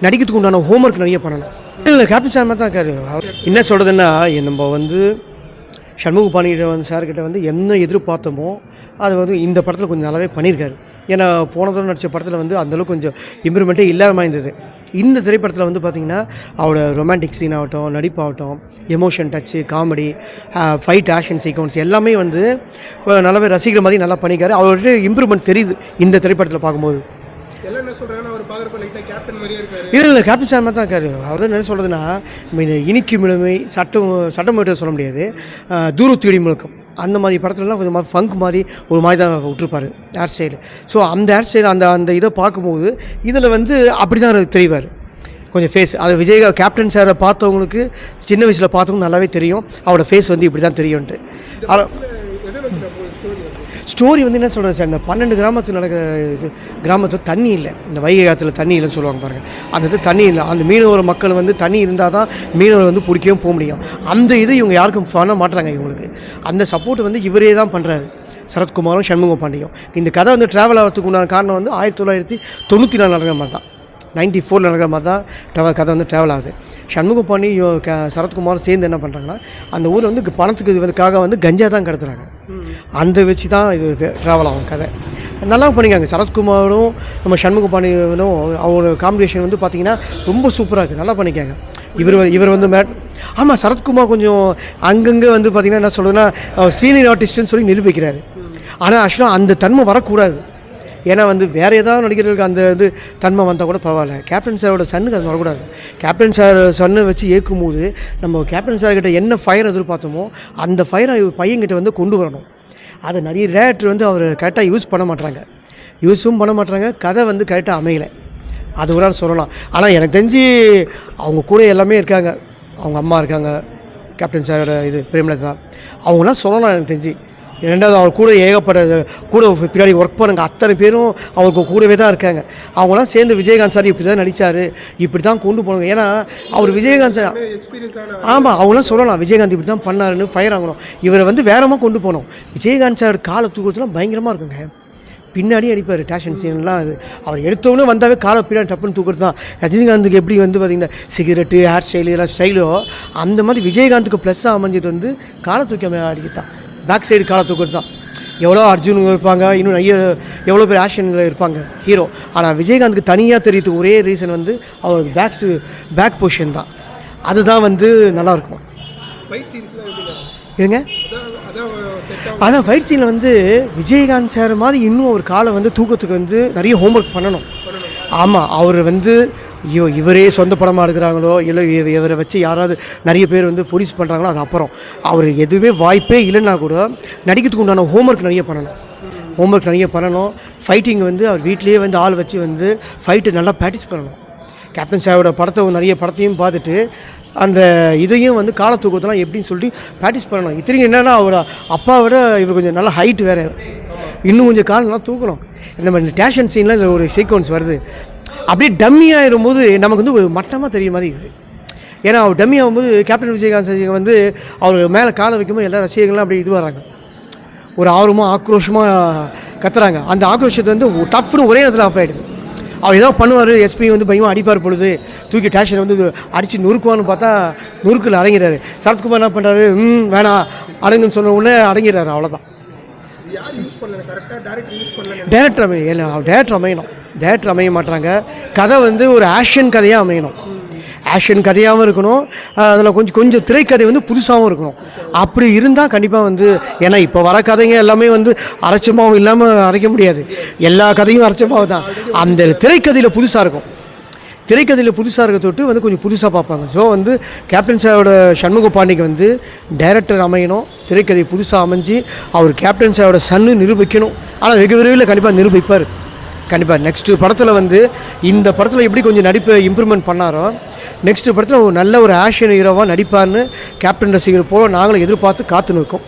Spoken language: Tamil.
நடிக்கிறதுக்கு உண்டான ஹோம்ஒர்க் நிறைய பண்ணணும். இல்லை கேப்டன் சார் மாதிரி தான் இருக்காரு. என்ன சொல்கிறதுன்னா, நம்ம வந்து சண்முகபாணிகிட்ட வந்து சார்கிட்ட வந்து என்ன எதிர்பார்த்தோமோ அது வந்து இந்த படத்தில் கொஞ்சம் நல்லாவே பண்ணியிருக்காரு. ஏன்னா போன தடவை நடித்த படத்தில் வந்து அந்தளவுக்கு கொஞ்சம் இம்ப்ரூவ்மெண்ட்டே இல்லாமல் இருந்தது. இந்த திரைப்படத்தில் வந்து பார்த்திங்கன்னா அவரோட ரொமான்டிக் சீன் ஆகட்டும், நடிப்பாகட்டும், emotion touch, comedy, fight, action sequence எல்லாமே வந்து நல்லாவே ரசிக்கிற மாதிரி நல்லா பண்ணியிருக்காரு. அவர்கிட்ட இம்ப்ரூவ்மெண்ட் தெரியுது இந்த திரைப்படத்தில் பார்க்கும்போது. இல்லை கேப்டன் சார் மாதிரி தான் இருக்காரு. அவர் தான் என்ன சொல்கிறதுன்னா, இந்த இனிக்கும் இளமை சட்டம் சொல்ல முடியாது, தூரத்தீடி முழக்கம் அந்த மாதிரி படத்துலலாம் கொஞ்சம் ஃபங்க் மாதிரி ஒரு மாதிரி தான் விட்டுருப்பார் ஹேர் ஸ்டைலு. ஸோ அந்த ஹேர் ஸ்டைல் அந்த இதை பார்க்கும்போது இதில் வந்து அப்படி தான் தெரிவார் கொஞ்சம் ஃபேஸ். அது விஜய் கேப்டன் சாரை பார்த்தவங்களுக்கு சின்ன வயசில் பார்த்தவங்க நல்லாவே தெரியும் அவரோட ஃபேஸ் வந்து இப்படி தான் தெரியும்ன்ட்டு. ஸ்டோரி வந்து என்ன சொல்கிறது சார், இந்த 12 கிராமத்தில் நடக்கிற இது கிராமத்தில் தண்ணி இல்லை, இந்த வைகை காலத்தில் தண்ணி இல்லைன்னு சொல்லுவாங்க பாருங்கள். அந்த இது தண்ணி இல்லை, அந்த மீனவர் மக்கள் வந்து தண்ணி இருந்தால் தான் மீனவர் வந்து பிடிக்கவும் போக முடியும். அந்த இது இவங்க யாருக்கும் பண்ண மாட்டுறாங்க. இவங்களுக்கு அந்த சப்போர்ட் வந்து இவரே தான் பண்ணுறாரு, சரத்குமாரும் சண்முகபாண்டியும். இந்த கதை வந்து ட்ராவல் ஆகிறதுக்கு உண்டான காரணம் வந்து 1994 நடக்கிற மாதிரி தான், 94 நடக்கிற மாதிரி தான் கதை வந்து ட்ராவல் ஆகுது. சண்முகபாண்டி சரத்குமாரும் சேர்ந்து என்ன பண்ணுறாங்கன்னா, அந்த ஊரில் வந்து பணத்துக்கு இதுக்காக வந்து கஞ்சா தான் கடத்துறாங்க. அந்த வச்சு தான் இது ட்ராவல் ஆகும் கதை. நல்லா பண்ணிக்காங்க. சரத்குமாரும் நம்ம சண்முகபாண்டியனும் அவரோட காம்பினேஷன் வந்து பார்த்திங்கன்னா ரொம்ப சூப்பராக இருக்குது, நல்லா பண்ணிக்காங்க. இவர் வந்து ஆமாம், சரத்குமார் கொஞ்சம் அங்கங்கே வந்து பார்த்திங்கன்னா என்ன சொல்கிறதுன்னா சீனியர் ஆர்டிஸ்ட்னு சொல்லி நிரூபிக்கிறாரு. ஆனால் ஆக்சுவலாக அந்த தன்மை வரக்கூடாது. ஏன்னா வந்து வேறு ஏதாவது நடிகர்களுக்கு அந்த இது தன்மை வந்தால் கூட பரவாயில்ல. கேப்டன் சாரோட சன்னுக்கு அது வரக்கூடாது. கேப்டன் சார் சன்னை வச்சு இயக்கும்போது நம்ம கேப்டன் சார்கிட்ட என்ன ஃபயர் எதிர்பார்த்தோமோ அந்த ஃபயரை பையன்கிட்ட வந்து கொண்டு வரணும். அதை நிறைய டேரக்டர் வந்து அவர் கரெக்டாக யூஸும் பண்ண மாட்டாங்க. கதை வந்து கரெக்டாக அமையலை, அது ஒரு நாள் சொல்லலாம். ஆனால் எனக்கு தெரிஞ்சு அவங்க கூட எல்லாமே இருக்காங்க. அவங்க அம்மா இருக்காங்க, கேப்டன் சாரோட இது பிரேமலதா, அவங்களாம் சொல்லலாம் எனக்கு தெரிஞ்சு. ரெண்டாவது அவர் கூட கூட பின்னாடி ஒர்க் பண்ணுங்க அத்தனை பேரும் அவருக்கு கூடவே தான் இருக்காங்க. அவங்களாம் சேர்ந்து விஜயகாந்த் சார் இப்படி தான் நடித்தார், இப்படி தான் கொண்டு போனாங்க. ஏன்னா அவர் விஜயகாந்த் சார் ஆமாம், அவங்களாம் சொல்லலாம் விஜயகாந்த் இப்படி தான் பண்ணாருன்னு ஃபயர் ஆகணும். இவரை வந்து வேறமாக கொண்டு போகணும். விஜயகாந்த் சார் காலை தூக்கத்துலாம் பயங்கரமாக இருக்குங்க. பின்னாடி அடிப்பார் டேஷன் சீன்லாம். அது அவர் எடுத்தோன்னே வந்தாவே காலை பின்னாடி டப்புன்னு தூக்குறது தான். ரஜினிகாந்துக்கு எப்படி வந்து பார்த்திங்கன்னா சிகரெட்டு, ஹேர் ஸ்டைலு எல்லாம் ஸ்டைலோ அந்த மாதிரி விஜயகாந்துக்கு ப்ளஸ்ஸாக அமைஞ்சது வந்து காலை தூக்கி அடிக்கத்தான், பேக் சைடு காலை தூக்குறது தான். எவ்வளோ அர்ஜுன் இருப்பாங்க, இன்னும் நிறைய எவ்வளோ பேர் ஆக்ஷனில் இருப்பாங்க ஹீரோ. ஆனால் விஜயகாந்துக்கு தனியாக தெரியுதுக்கு ஒரே ரீசன் வந்து அவர் பேக் பொசிஷன் தான். அதுதான் வந்து நல்லாயிருக்கும். இதுங்க அதான் ஃபைட் சீனில் வந்து விஜயகாந்த் சார் மாதிரி இன்னும் ஒரு காலை வந்து தூக்கத்துக்கு வந்து நிறைய ஹோம்ஒர்க் பண்ணணும். ஆமாம், அவர் வந்து இவரே சொந்த படமாக எடுக்கிறாங்களோ இல்லை இவரை வச்சு யாராவது நிறைய பேர் வந்து ப்ரொடியூஸ் பண்ணுறாங்களோ அது அப்புறம். அவர் எதுவுமே வாய்ப்பே இல்லைன்னா கூட நடிக்கிறதுக்கு உண்டான ஹோம்ஒர்க் நிறைய பண்ணணும். ஃபைட்டிங் வந்து அவர் வீட்லேயே வந்து ஆள் வச்சு வந்து ஃபைட்டு நல்லா ப்ராக்டிஸ் பண்ணணும். கேப்டன் சாரோட நிறைய படத்தையும் பார்த்துட்டு அந்த இதையும் வந்து கால தூக்கத்தெல்லாம் எப்படின்னு சொல்லிட்டு ப்ராக்டிஸ் பண்ணணும். இத்தனைக்கும் என்னென்னா அவர் அப்பாவோட இவர் கொஞ்சம் நல்லா ஹைட்டு வேறு, இன்னும் கொஞ்சம் கால் நல்லா தூக்கணும். இந்த டேஷன் சீனில் இந்த ஒரு சீக்வன்ஸ் வருது, அப்படியே டம்மி ஆகிடும்போது நமக்கு வந்து ஒரு மட்டமாக தெரிய மாதிரி இருக்குது. ஏன்னா அவர் டம்மி ஆகும்போது கேப்டன் விஜயகாந்த் வந்து அவர் மேலே காலை வைக்கும்போது எல்லா ரசிகர்களும் அப்படியே இது வராங்க, ஒரு ஆக்ரோஷமாக கத்துறாங்க. அந்த ஆக்ரோஷத்தை வந்து டஃப்னு ஒரே இடத்துல ஆஃப் ஆகிடுது. அவர் ஏதோ பண்ணுவார், எஸ்பி வந்து பயமாக அடிப்பார் பொழுது தூக்கி டேஷனை வந்து அடித்து நொறுக்குவான்னு பார்த்தா நொறுக்கில் அடங்கிறாரு. சரத்குமார் என்ன பண்ணுறாரு, வேணாம் அடங்குன்னு சொன்ன உடனே அடங்கிறாரு. அவ்வளோதான். டேரக்டர் அமைய மாட்டாங்க. கதை வந்து ஒரு ஆக்ஷன் கதையாக அமையணும். ஆக்ஷன் கதையாகவும் இருக்கணும், அதில் கொஞ்சம் திரைக்கதை வந்து புதுசாகவும் இருக்கணும். அப்படி இருந்தால் கண்டிப்பாக வந்து, ஏன்னா இப்போ வர கதைங்க எல்லாமே வந்து அரைச்சமாகவும் இல்லாமல் அரைக்க முடியாது, எல்லா கதையும் அரைச்சமாகவும் தான். அந்த திரைக்கதையில் புதுசாக இருக்கும், தொட்டு வந்து கொஞ்சம் புதுசாக பார்ப்பாங்க. ஸோ வந்து கேப்டன் சாரோட சண்முகபாண்டிக்கு வந்து டைரக்டர் அமையணும், திரைக்கதை புதுசாக அமைஞ்சு அவர் கேப்டன் சாரோட சன்னு நிரூபிக்கணும். ஆனால் வெகு விரைவில் கண்டிப்பாக நிரூபிப்பார். கண்டிப்பாக நெக்ஸ்ட்டு படத்தில் வந்து இந்த படத்தில் எப்படி கொஞ்சம் நடிப்பை இம்ப்ரூவ்மெண்ட் பண்ணாரோ நெக்ஸ்ட் படத்தில் ஒரு நல்ல ஒரு ஆக்ஷன் ஹீரோவாக நடிப்பார்னு கேப்டன் ரசிகர் போல நாங்களும் எதிர்பார்த்து காத்துன்னு இருக்கோம்.